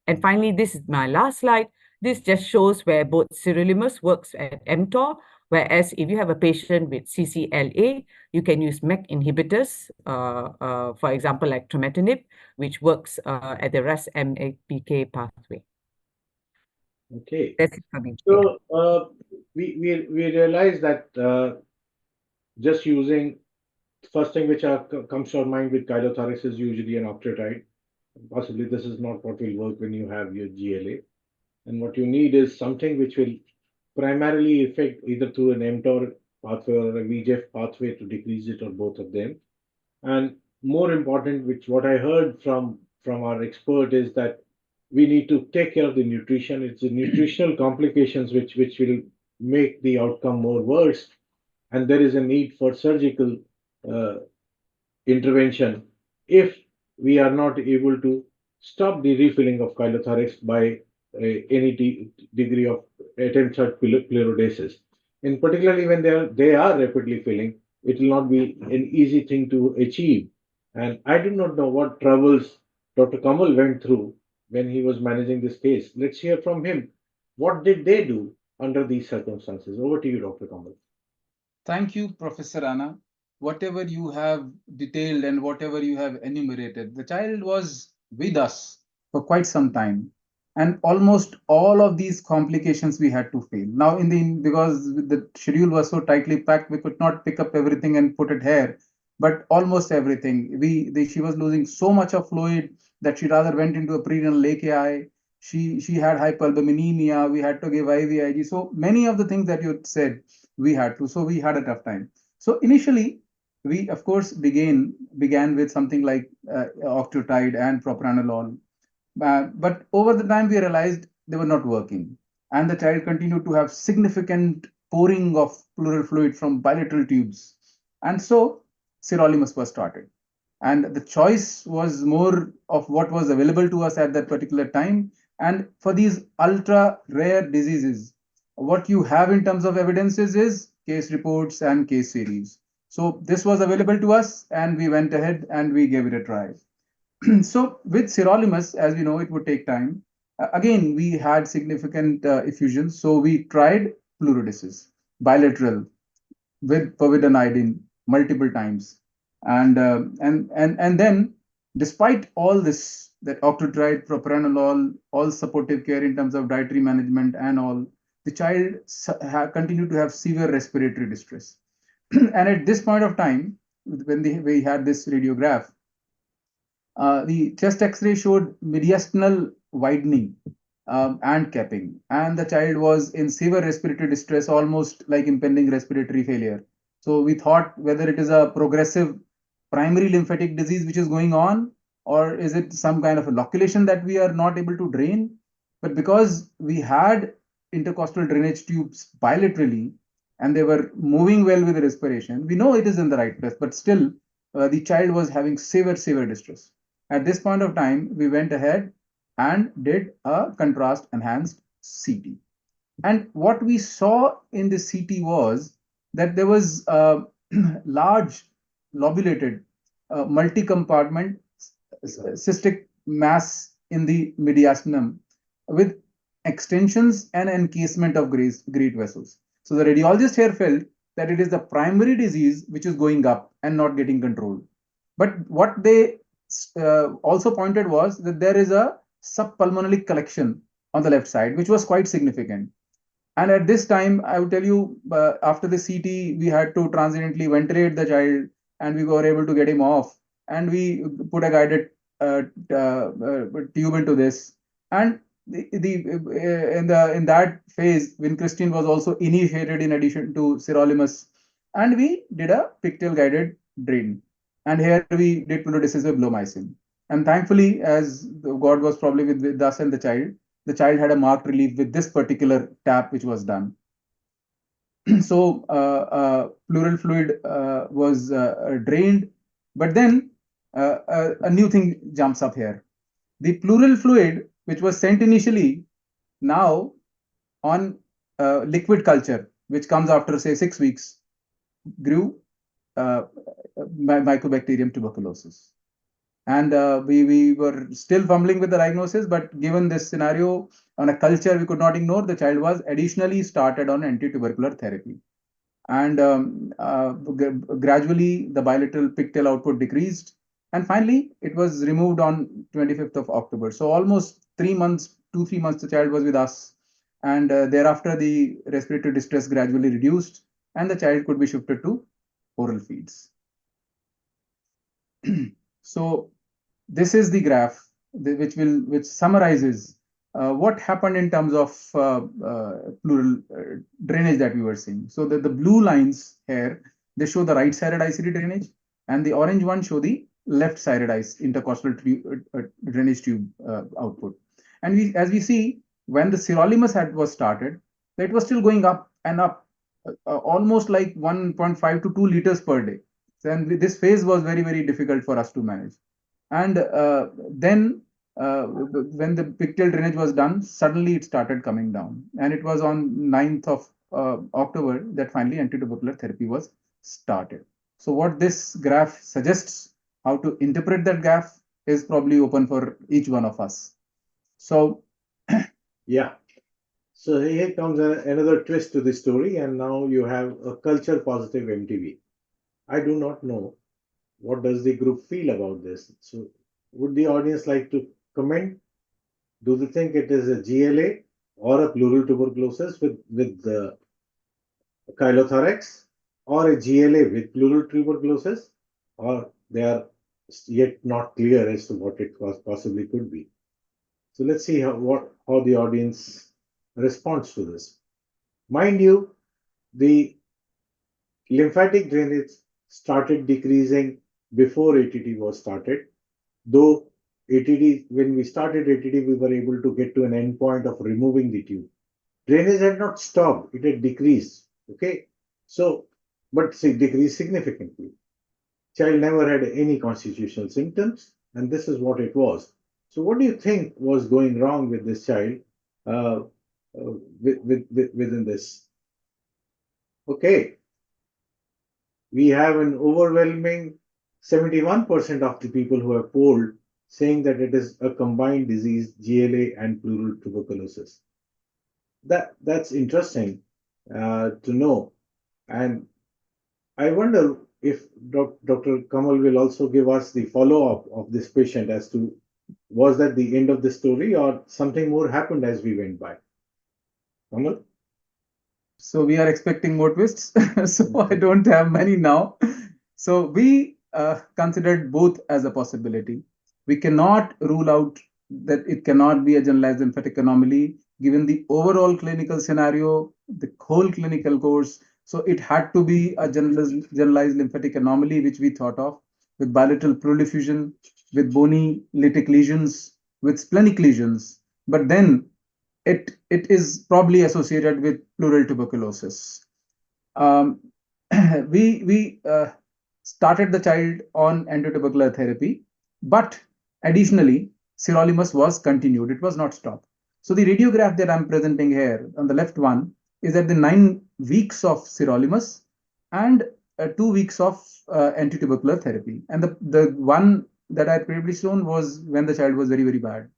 And finally, this is my last slide. This just shows where both sirolimus works at mTOR, whereas if you have a patient with CCLA, you can use MEK inhibitors, for example, like trametinib, which works at the RAS-MAPK pathway. Okay. That's it for me. So we realize that just using first thing which comes to our mind with chylothorax is usually an octreotide. Possibly this is not what will work when you have your GLA. And what you need is something which will primarily affect either through an mTOR pathway or a VEGF pathway to decrease it or both of them. And more important, which what I heard from our expert is that we need to take care of the nutrition. It's the nutritional complications which will make the outcome more worse. And there is a need for surgical intervention if we are not able to stop the refilling of chylothorax by any degree of attempts at pleurodesis. And particularly when they are rapidly filling, it will not be an easy thing to achieve. And I do not know what troubles Dr. Kamal went through when he was managing this case. Let's hear from him. What did they do under these circumstances? Over to you, Dr. Kamal. Thank you, Professor Anna. Whatever you have detailed and whatever you have enumerated, the child was with us for quite some time. And almost all of these complications we had to fail. Now, because the schedule was so tightly packed, we could not pick up everything and put it here. But almost everything, she was losing so much of fluid that she rather went into a prerenal AKI. She had hyperalbuminemia. We had to give IVIG. So many of the things that you said, we had to. So we had a tough time. So initially, we of course began with something like octreotide and propranolol. But over the time, we realized they were not working. And the child continued to have significant pouring of pleural fluid from bilateral tubes. And so sirolimus was started. And the choice was more of what was available to us at that particular time. And for these ultra rare diseases, what you have in terms of evidences is case reports and case series. So this was available to us, and we went ahead and we gave it a try. So with sirolimus, as we know, it would take time. Again, we had significant effusions. So we tried pleurodesis, bilateral, with povidone multiple times. And then, despite all this, that octreotide, propranolol, all supportive care in terms of dietary management and all, the child continued to have severe respiratory distress. And at this point of time, when we had this radiograph, the chest X-ray showed mediastinal widening and capping, and the child was in severe respiratory distress, almost like impending respiratory failure. So we thought whether it is a progressive primary lymphatic disease which is going on, or is it some kind of a loculation that we are not able to drain. But because we had intercostal drainage tubes bilaterally and they were moving well with the respiration, we know it is in the right place, but still the child was having severe distress. At this point of time, we went ahead and did a contrast enhanced CT. And what we saw in the CT was that there was a large lobulated multi-compartment cystic mass in the mediastinum with extensions and encasement of great vessels. So the radiologist here felt that it is the primary disease which is going up and not getting controlled. But what they also pointed was that there is a subpulmonary collection on the left side, which was quite significant. And at this time, I would tell you, after the CT, we had to transiently ventilate the child, and we were able to get him off. And we put a guided tube into this. And in that phase, vincristine was also initiated in addition to sirolimus, and we did a pictorial guided drain. And here we did pleurodesis with blomycin. And thankfully, as God was probably with us and the child had a marked relief with this particular tap which was done. So pleural fluid was drained, but then a new thing jumps up here. The pleural fluid, which was sent initially, now on liquid culture, which comes after say 6 weeks, grew Mycobacterium tuberculosis. And we were still fumbling with the diagnosis, but given this scenario on a culture we could not ignore, the child was additionally started on anti-tubercular therapy. And gradually the bilateral pigtail output decreased. And finally, it was removed on 25th of October. So almost 3 months, 2-3 months, the child was with us. And thereafter, the respiratory distress gradually reduced, and the child could be shifted to oral feeds. So this is the graph which summarizes what happened in terms of pleural drainage that we were seeing. So the blue lines here, they show the right-sided ICD drainage, and the orange one show the left-sided intercostal drainage tube output. And as we see, when the sirolimus was started, it was still going up and up, almost like 1.5 to 2 liters per day. Then this phase was very difficult for us to manage. And then when the pigtail drainage was done, suddenly it started coming down. And it was on 9th of October that finally anti-tubercular therapy was started. So what this graph suggests, how to interpret that graph, is probably open for each one of us. So yeah. So here comes another twist to the story, and now you have a culture positive MTB. I do not know what does the group feel about this. So would the audience like to comment? Do they think it is a GLA or a pleural tuberculosis with the Chylothorax, or a GLA with pleural tuberculosis, or they are yet not clear as to what it possibly could be? So let's see how the audience responds to this. Mind you, the lymphatic drainage started decreasing before ATT was started. Though ATT, when we started ATT, we were able to get to an endpoint of removing the tube. Drainage had not stopped, it had decreased. Okay. So, but decreased significantly. child never had any constitutional symptoms, and this is what it was. So, what do you think was going wrong with this child within this? Okay, we have an overwhelming 71% of the people who have polled saying that it is a combined disease, GLA and pleural tuberculosis. That's interesting to know. And I wonder if Dr. Kamal will also give us the follow-up of this patient as to was that the end of the story or something more happened as we went by. Kamal? So we are expecting more twists. So I don't have many now. So we considered both as a possibility. We cannot rule out that it cannot be a generalized lymphatic anomaly given the overall clinical scenario, the whole clinical course. So it had to be a generalized lymphatic anomaly, which we thought of with bilateral pleural effusion, with bony lytic lesions, with splenic lesions. But then it is probably associated with pleural tuberculosis. Um, we started the child on antitubercular therapy, but additionally, sirolimus was continued. It was not stopped. So the radiograph that I'm presenting here on the left one is at the 9 weeks of sirolimus and 2 weeks of antitubercular therapy. And the one that I previously shown was when the child was very, very bad.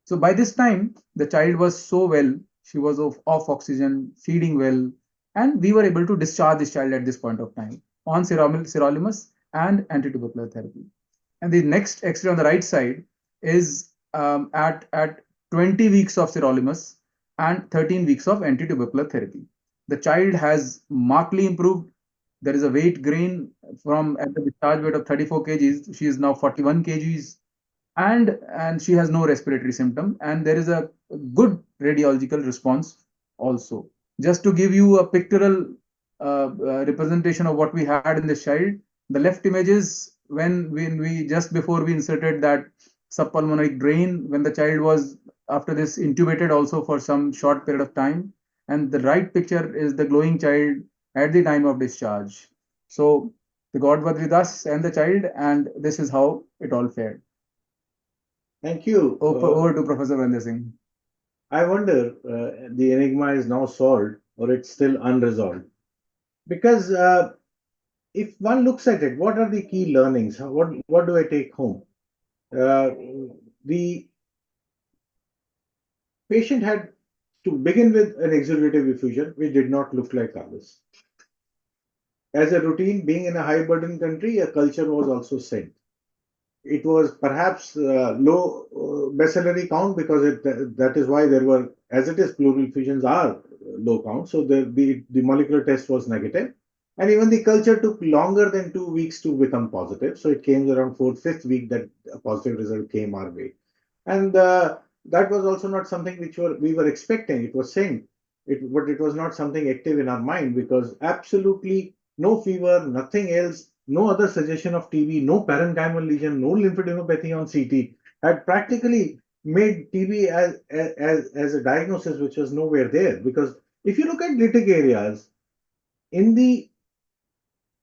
So by this time, the child was so well, she was off oxygen, feeding well, and we were able to discharge this child at this point of time on sirolimus and antitubercular therapy. And the next X-ray on the right side is at 20 weeks of sirolimus and 13 weeks of antitubercular therapy. The child has markedly improved. There is a weight gain from at the discharge weight of 34 kgs. She is now 41 kgs. And she has no respiratory symptom, and there is a good radiological response also. Just to give you a pictorial representation of what we had in this child, the left image is when we just before we inserted that subpulmonary drain, when the child was after this intubated also for some short period of time, and the right picture is the glowing child at the time of discharge. So the God was with us and the child, and this is how it all fared. Thank you. Over to Professor Vandar Singh. I wonder the enigma is now solved or it's still unresolved. Because if one looks at it, what are the key learnings? What do I take home? The patient had to begin with an exudative effusion, which did not look like others. As a routine, being in a high burden country, a culture was also sent. It was perhaps low bacillary count because that is why there were, as it is, pleural effusions are low count. So the molecular test was negative. And even the culture took longer than 2 weeks to become positive. So it came around 4th, 5th week that a positive result came our way. And that was also not something which we were expecting. It was sent, but it was not something active in our mind because absolutely no fever, nothing else, no other suggestion of TB, no parenchymal lesion, no lymphadenopathy on CT, had practically made TB as a diagnosis which was nowhere there. Because if you look at lytic areas in the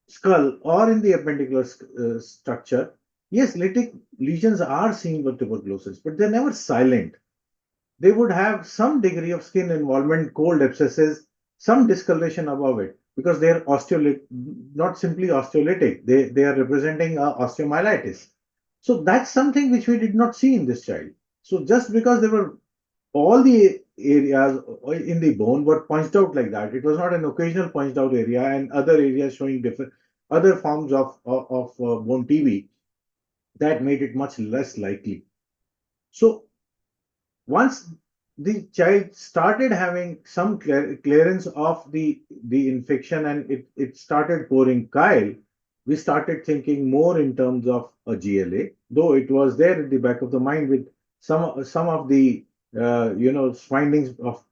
skull or in the appendicular structure, yes, lytic lesions are seen with tuberculosis, but they're never silent. They would have some degree of skin involvement, cold abscesses, some discoloration above it, because they are not simply osteolytic, they are representing osteomyelitis. So that's something which we did not see in this child. So just because there were all the areas in the bone were punched out like that, it was not an occasional punched out area and other areas showing different other forms of bone TB, that made it much less likely. So once the child started having some clearance of the infection and it started pouring chyle, we started thinking more in terms of a GLA, though it was there at the back of the mind with some of the findings of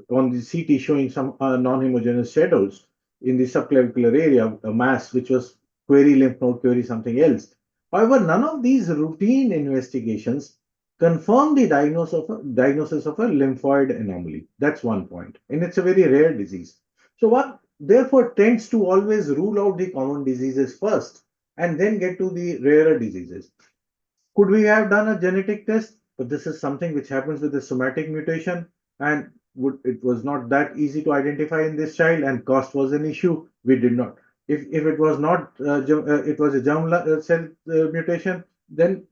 on the CT showing some non-homogeneous shadows in the subclavicular area, a mass which was query lymph node, query something else. However, none of these routine investigations confirm the diagnosis of a lymphoid anomaly. That's one point. And it's a very rare disease. So one therefore tends to always rule out the common diseases first and then get to the rarer diseases. Could we have done a genetic test? But this is something which happens with the somatic mutation, and it was not that easy to identify in this child, and cost was an issue. We did not. If it was not, it was a germ cell mutation, then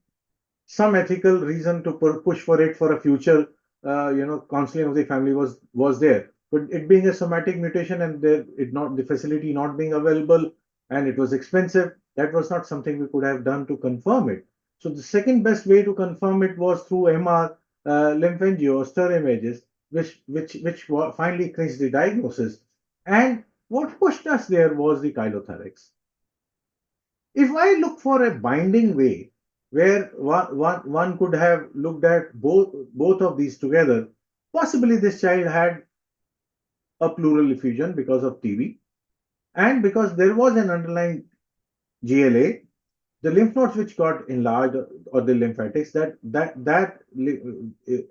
some ethical reason to push for it for a future, counseling of the family was there. But it being a somatic mutation and the facility not being available and it was expensive, that was not something we could have done to confirm it. So the second best way to confirm it was through MR, lymphangio, or stir images, which finally clinched the diagnosis. And what pushed us there was the chylothorax. If I look for a binding way where one could have looked at both of these together, possibly this child had a pleural effusion because of TB, and because there was an underlying GLA, the lymph nodes which got enlarged, or the lymphatics, that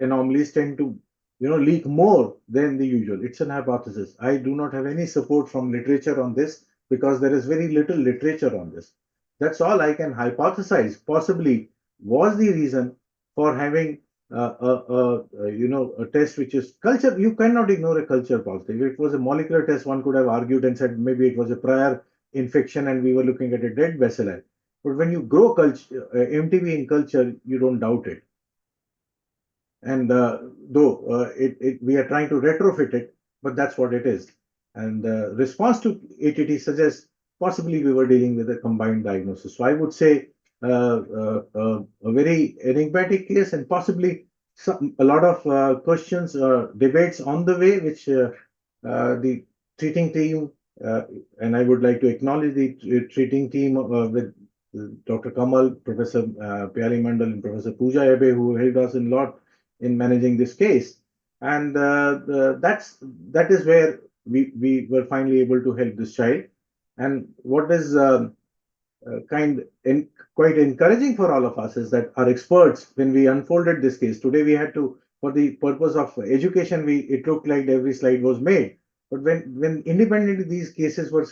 anomalies tend to leak more than the usual. It's an hypothesis. I do not have any support from literature on this because there is very little literature on this. That's all I can hypothesize. Possibly was the reason for having a test which is culture. You cannot ignore a culture positive. If it was a molecular test, one could have argued and said maybe it was a prior infection and we were looking at a dead bacilli. But when you grow culture, MTB in culture, you don't doubt it. And though we are trying to retrofit it, but that's what it is. And response to ATT suggests possibly we were dealing with a combined diagnosis. So I would say a very enigmatic case, and possibly a lot of questions, debates on the way, which the treating team, and I would like to acknowledge the treating team with Dr. Kamal, Professor Pyali Mandal, and Professor Pooja Ebe, who helped us a lot in managing this case. And that is where we were finally able to help this child. And what is quite encouraging for all of us is that our experts, when we unfolded this case today, we had to, for the purpose of education, it looked like every slide was made. But when independently these cases were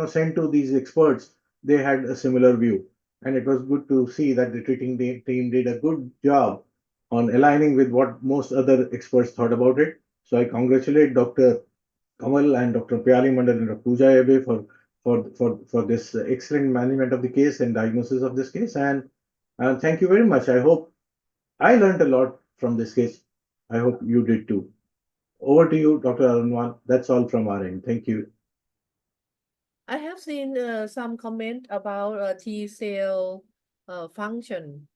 sent to these experts, they had a similar view, and it was good to see that the treating team did a good job on aligning with what most other experts thought about it. So I congratulate Dr. Kamal and Dr. Pyali Mandal and Dr. Pooja Ebe for this excellent management of the case and diagnosis of this case. And thank you very much. I hope I learned a lot from this case. I hope you did too. Over to you, Dr. Arunwal. That's all from our end. Thank you. I have seen some comment about T cell function.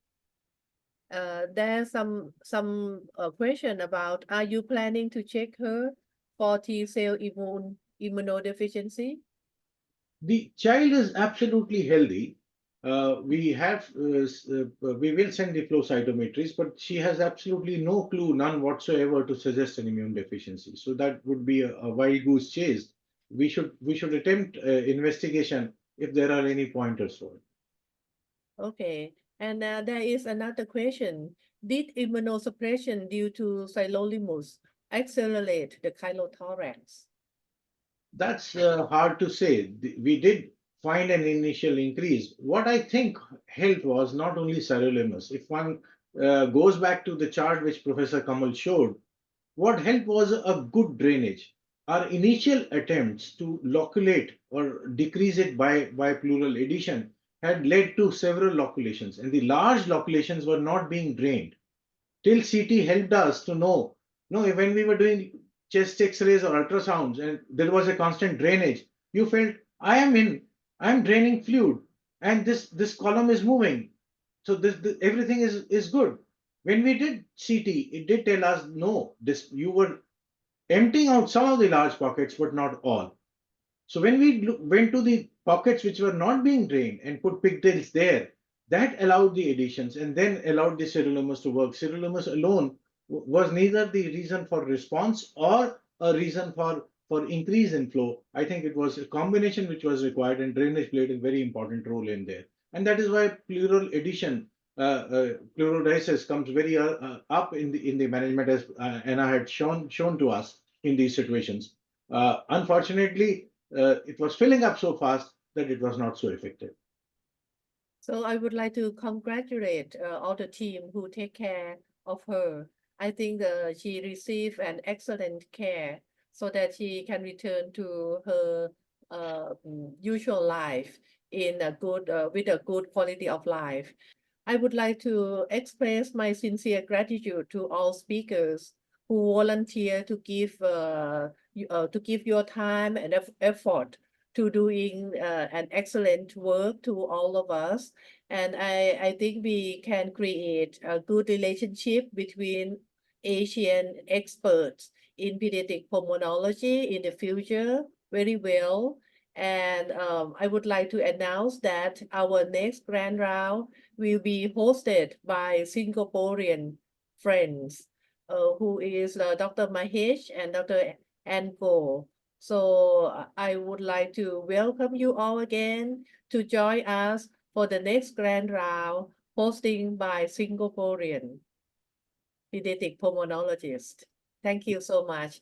There's some question about, are you planning to check her for T cell immunodeficiency? The child is absolutely healthy. We will send the flow cytometries, but she has absolutely no clue, none whatsoever, to suggest an immune deficiency. So that would be a wild goose chase. We should attempt investigation if there are any pointers for it. Okay, and there is another question. Did immunosuppression due to Silolimus accelerate the chylothorax? That's hard to say. We did find an initial increase. What I think helped was not only sirolimus. If one goes back to the chart which Professor Kamal showed, what helped was a good drainage. Our initial attempts to loculate or decrease it by pleural addition had led to several loculations, and the large loculations were not being drained. Till CT helped us to know, when we were doing chest X-rays or ultrasounds and there was a constant drainage, you felt I'm draining fluid and this column is moving. So everything is good. When we did CT, it did tell us no, you were emptying out some of the large pockets, but not all. So when we went to the pockets which were not being drained and put pigtails there, that allowed the additions and then allowed the sirolimus to work. Sirolimus alone was neither the reason for response or a reason for increase in flow. I think it was a combination which was required, and drainage played a very important role in there. And that is why pleural addition, pleurodiasis comes very up in the management, as Anna had shown to us in these situations. Unfortunately, it was filling up so fast that it was not so effective. So I would like to congratulate all the team who take care of her. I think she received an excellent care so that she can return to her usual life in a good with a good quality of life. I would like to express my sincere gratitude to all speakers who volunteer to give your time and effort to doing an excellent work to all of us. And I think we can create a good relationship between Asian experts in pediatric pulmonology in the future very well. And I would like to announce that our next grand round will be hosted by Singaporean friends, who is Dr. Mahesh and Dr. Anko. So I would like to welcome you all again to join us for the next grand round hosting by Singaporean pediatric pulmonologist. Thank you so much.